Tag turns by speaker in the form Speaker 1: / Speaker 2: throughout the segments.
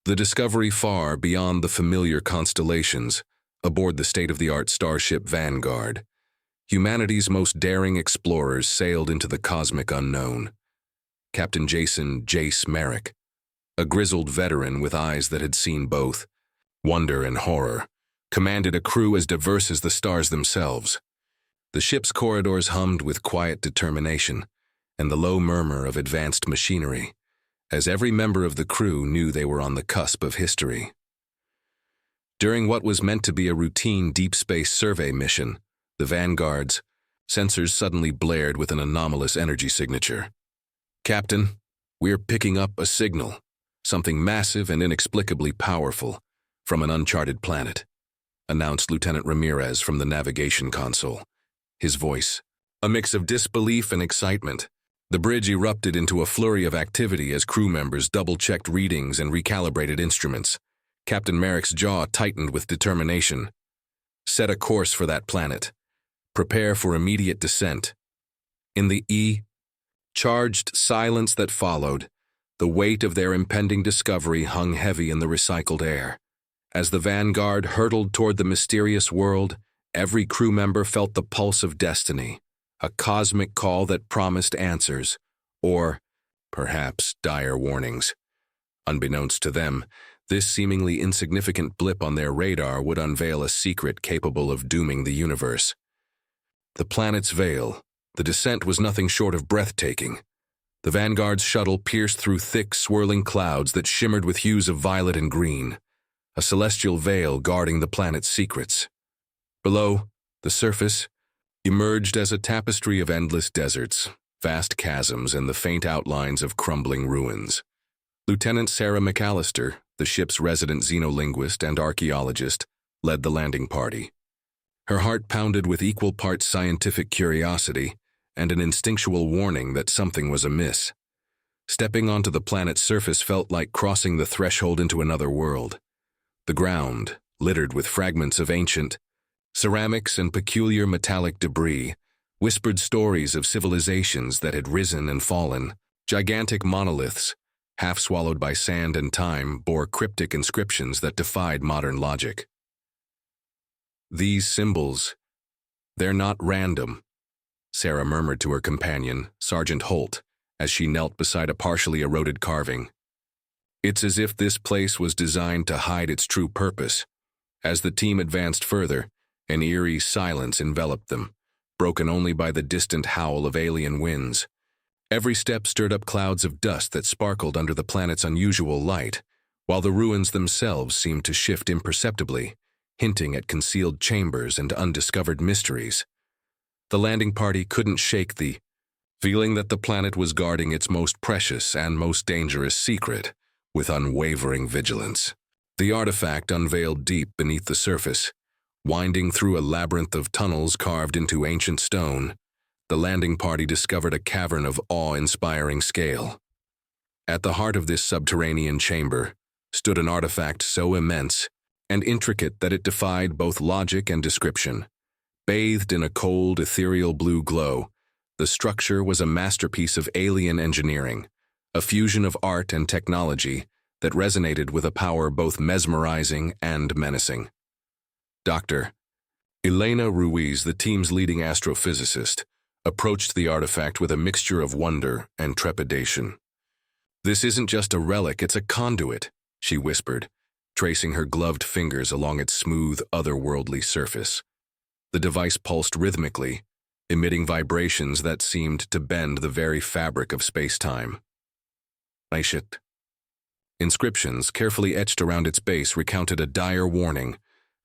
Speaker 1: The discovery far beyond the familiar constellations, aboard the state-of-the-art starship Vanguard, humanity's most daring explorers sailed into the cosmic unknown. Captain Jason "Jace" Merrick, a grizzled veteran with eyes that had seen both wonder and horror, commanded a crew as diverse as the stars themselves. The ship's corridors hummed with quiet determination and the low murmur of advanced machinery, as every member of the crew knew they were on the cusp of history. During what was meant to be a routine deep space survey mission, the Vanguard's sensors suddenly blared with an anomalous energy signature. "Captain, we're picking up a signal, something massive and inexplicably powerful, from an uncharted planet," announced Lieutenant Ramirez from the navigation console, his voice a mix of disbelief and excitement. The bridge erupted into a flurry of activity as crew members double-checked readings and recalibrated instruments. Captain Merrick's jaw tightened with determination. "Set a course for that planet. Prepare for immediate descent." In the charged silence that followed, the weight of their impending discovery hung heavy in the recycled air. As the Vanguard hurtled toward the mysterious world, every crew member felt the pulse of destiny, a cosmic call that promised answers, or perhaps dire warnings. Unbeknownst to them, this seemingly insignificant blip on their radar would unveil a secret capable of dooming the universe. The planet's veil, the descent was nothing short of breathtaking. The Vanguard's shuttle pierced through thick, swirling clouds that shimmered with hues of violet and green, a celestial veil guarding the planet's secrets. Below, the surface emerged as a tapestry of endless deserts, vast chasms, and the faint outlines of crumbling ruins. Lieutenant Sarah McAllister, the ship's resident xenolinguist and archaeologist, led the landing party. Her heart pounded with equal parts scientific curiosity and an instinctual warning that something was amiss. Stepping onto the planet's surface felt like crossing the threshold into another world. The ground, littered with fragments of ancient ceramics and peculiar metallic debris, whispered stories of civilizations that had risen and fallen. Gigantic monoliths, half swallowed by sand and time, bore cryptic inscriptions that defied modern logic. "These symbols, they're not random," Sarah murmured to her companion, Sergeant Holt, as she knelt beside a partially eroded carving. "It's as if this place was designed to hide its true purpose." As the team advanced further, an eerie silence enveloped them, broken only by the distant howl of alien winds. Every step stirred up clouds of dust that sparkled under the planet's unusual light, while the ruins themselves seemed to shift imperceptibly, hinting at concealed chambers and undiscovered mysteries. The landing party couldn't shake the feeling that the planet was guarding its most precious and most dangerous secret with unwavering vigilance. The artifact unveiled deep beneath the surface, winding through a labyrinth of tunnels carved into ancient stone. The landing party discovered a cavern of awe-inspiring scale. At the heart of this subterranean chamber stood an artifact so immense and intricate that it defied both logic and description. Bathed in a cold, ethereal blue glow, the structure was a masterpiece of alien engineering, a fusion of art and technology that resonated with a power both mesmerizing and menacing. Dr. Elena Ruiz, the team's leading astrophysicist, approached the artifact with a mixture of wonder and trepidation. "This isn't just a relic, it's a conduit," she whispered, tracing her gloved fingers along its smooth, otherworldly surface. The device pulsed rhythmically, emitting vibrations that seemed to bend the very fabric of space-time. "Aishit." Inscriptions carefully etched around its base recounted a dire warning,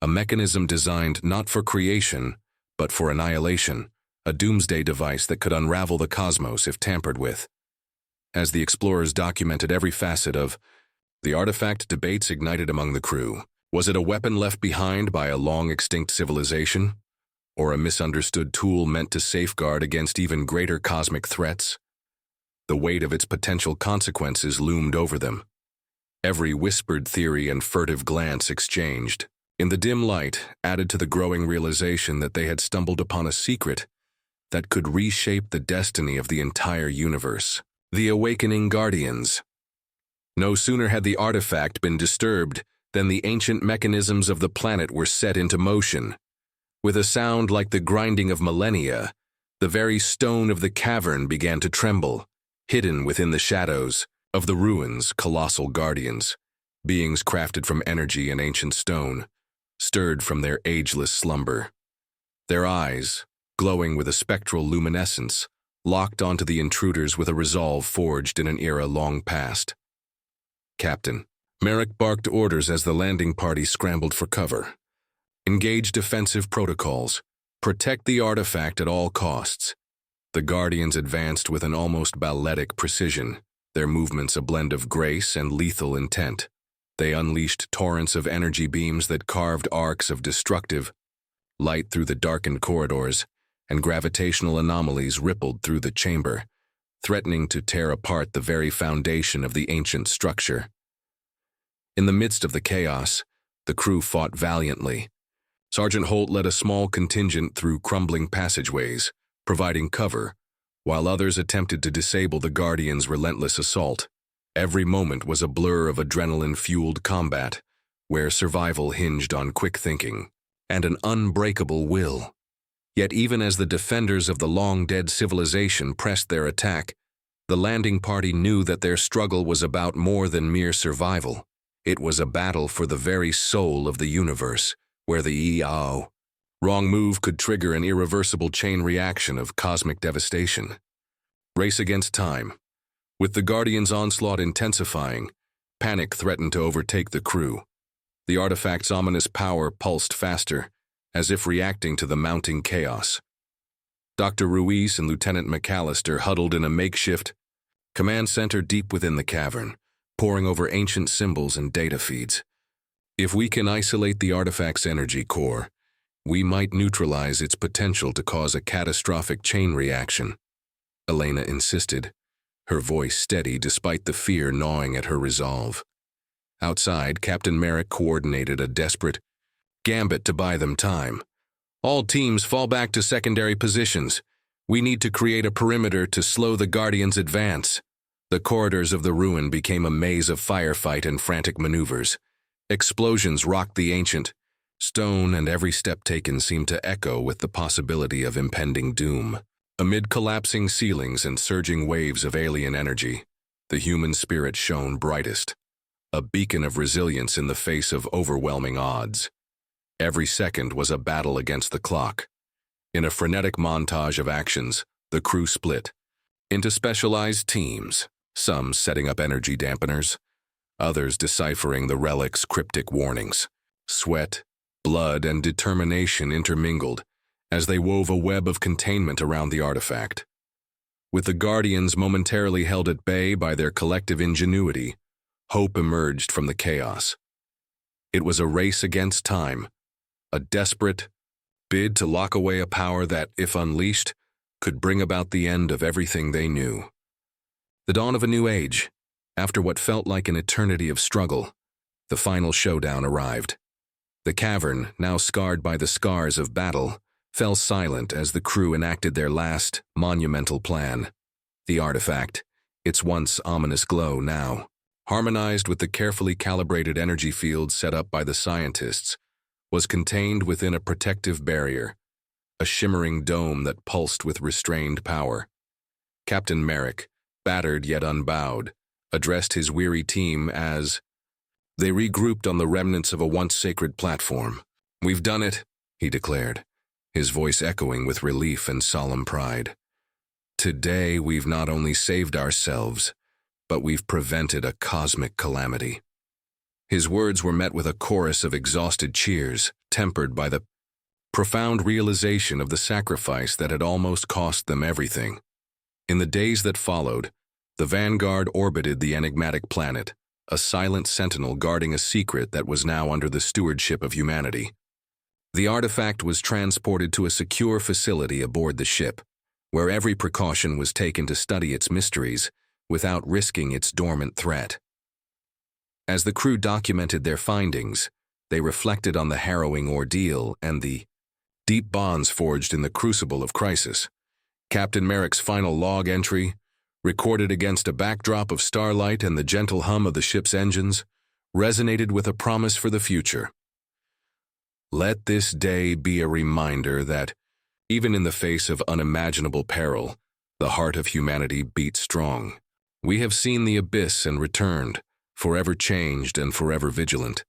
Speaker 1: a mechanism designed not for creation, but for annihilation, a doomsday device that could unravel the cosmos if tampered with. As the explorers documented every facet of the artifact, debates ignited among the crew. Was it a weapon left behind by a long-extinct civilization? Or a misunderstood tool meant to safeguard against even greater cosmic threats? The weight of its potential consequences loomed over them. Every whispered theory and furtive glance exchanged. In the dim light, added to the growing realization that they had stumbled upon a secret that could reshape the destiny of the entire universe. The Awakening Guardians. No sooner had the artifact been disturbed than the ancient mechanisms of the planet were set into motion. With a sound like the grinding of millennia, the very stone of the cavern began to tremble, hidden within the shadows of the ruins. Colossal guardians, beings crafted from energy and ancient stone, stirred from their ageless slumber. Their eyes, glowing with a spectral luminescence, locked onto the intruders with a resolve forged in an era long past. "Captain." Merrick barked orders as the landing party scrambled for cover. "Engage defensive protocols. Protect the artifact at all costs." The Guardians advanced with an almost balletic precision, their movements a blend of grace and lethal intent. They unleashed torrents of energy beams that carved arcs of destructive light through the darkened corridors, and gravitational anomalies rippled through the chamber, threatening to tear apart the very foundation of the ancient structure. In the midst of the chaos, the crew fought valiantly. Sergeant Holt led a small contingent through crumbling passageways, providing cover, while others attempted to disable the Guardians' relentless assault. Every moment was a blur of adrenaline-fueled combat, where survival hinged on quick thinking and an unbreakable will. Yet even as the defenders of the long-dead civilization pressed their attack, the landing party knew that their struggle was about more than mere survival. It was a battle for the very soul of the universe, where the wrong move could trigger an irreversible chain reaction of cosmic devastation. Race against time. With the Guardians' onslaught intensifying, panic threatened to overtake the crew. The artifact's ominous power pulsed faster, as if reacting to the mounting chaos. Dr. Ruiz and Lieutenant McAllister huddled in a makeshift command center deep within the cavern, poring over ancient symbols and data feeds. "If we can isolate the artifact's energy core, we might neutralize its potential to cause a catastrophic chain reaction," Elena insisted, her voice steady despite the fear gnawing at her resolve. Outside, Captain Merrick coordinated a desperate gambit to buy them time. "All teams fall back to secondary positions. We need to create a perimeter to slow the Guardians' advance." The corridors of the ruin became a maze of firefight and frantic maneuvers. Explosions rocked the ancient stone, and every step taken seemed to echo with the possibility of impending doom. Amid collapsing ceilings and surging waves of alien energy, the human spirit shone brightest, a beacon of resilience in the face of overwhelming odds. Every second was a battle against the clock. In a frenetic montage of actions, the crew split into specialized teams, some setting up energy dampeners, others deciphering the relic's cryptic warnings. Sweat, blood, and determination intermingled as they wove a web of containment around the artifact. With the Guardians momentarily held at bay by their collective ingenuity, hope emerged from the chaos. It was a race against time, a desperate bid to lock away a power that, if unleashed, could bring about the end of everything they knew. The dawn of a new age. After what felt like an eternity of struggle, the final showdown arrived. The cavern, now scarred by the scars of battle, fell silent as the crew enacted their last, monumental plan. The artifact, its once ominous glow now, harmonized with the carefully calibrated energy fields set up by the scientists, was contained within a protective barrier, a shimmering dome that pulsed with restrained power. Captain Merrick, battered yet unbowed, addressed his weary team as they regrouped on the remnants of a once sacred platform. "We've done it," he declared, his voice echoing with relief and solemn pride. "Today we've not only saved ourselves, but we've prevented a cosmic calamity." His words were met with a chorus of exhausted cheers, tempered by the profound realization of the sacrifice that had almost cost them everything. In the days that followed, the Vanguard orbited the enigmatic planet, a silent sentinel guarding a secret that was now under the stewardship of humanity. The artifact was transported to a secure facility aboard the ship, where every precaution was taken to study its mysteries without risking its dormant threat. As the crew documented their findings, they reflected on the harrowing ordeal and the deep bonds forged in the crucible of crisis. Captain Merrick's final log entry, recorded against a backdrop of starlight and the gentle hum of the ship's engines, resonated with a promise for the future. Let this day be a reminder that, even in the face of unimaginable peril, the heart of humanity beats strong. We have seen the abyss and returned, forever changed and forever vigilant.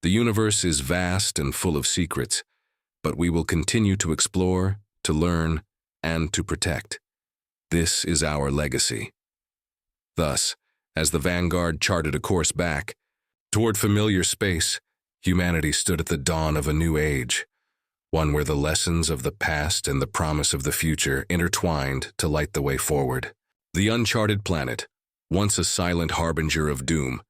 Speaker 1: The universe is vast and full of secrets, but we will continue to explore, to learn, and to protect. This is our legacy. Thus, as the Vanguard charted a course back toward familiar space, humanity stood at the dawn of a new age, one where the lessons of the past and the promise of the future intertwined to light the way forward. The uncharted planet, once a silent harbinger of doom,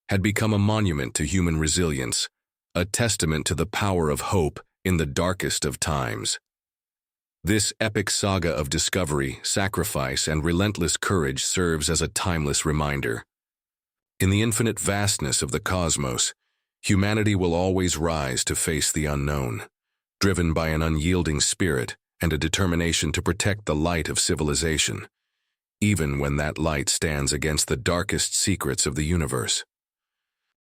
Speaker 1: had become a monument to human resilience, a testament to the power of hope in the darkest of times. This epic saga of discovery, sacrifice, and relentless courage serves as a timeless reminder. In the infinite vastness of the cosmos, humanity will always rise to face the unknown, driven by an unyielding spirit and a determination to protect the light of civilization, even when that light stands against the darkest secrets of the universe.